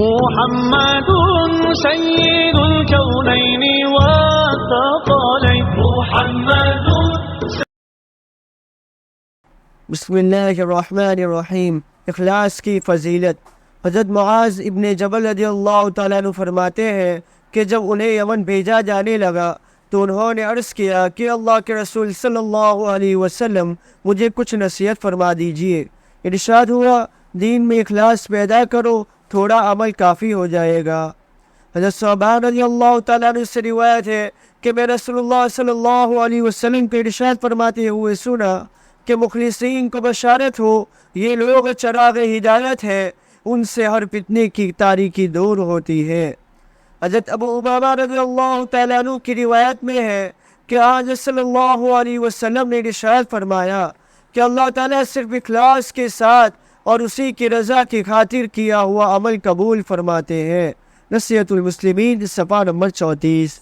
محمد سید الکونین والثقلین محمد. بسم اللہ الرحمن الرحیم. اخلاص کی فضیلت. حضرت معاذ ابن جبل رضی اللہ تعالیٰ عنہ فرماتے ہیں کہ جب انہیں یمن بھیجا جانے لگا تو انہوں نے عرض کیا کہ اللہ کے رسول صلی اللہ علیہ وسلم مجھے کچھ نصیحت فرما دیجئے. ارشاد ہوا دین میں اخلاص پیدا کرو، تھوڑا عمل کافی ہو جائے گا. حضرت صحابہ رضی اللہ تعالیٰ عنہ سے روایت ہے کہ میں رسول اللہ صلی اللہ علیہ وسلم کو ارشاد فرماتے ہوئے سنا کہ مخلصین کو بشارت ہو، یہ لوگ چراغ ہدایت ہے، ان سے ہر فتنے کی تاریکی دور ہوتی ہے. حضرت ابو امامہ رضی اللہ تعالیٰ عنہ کی روایت میں ہے کہ آج صلی اللہ علیہ وسلم نے ارشاد فرمایا کہ اللہ تعالیٰ صرف اخلاص کے ساتھ اور اسی کی رضا کی خاطر کیا ہوا عمل قبول فرماتے ہیں. نصیحت المسلمین صفحہ نمبر 34.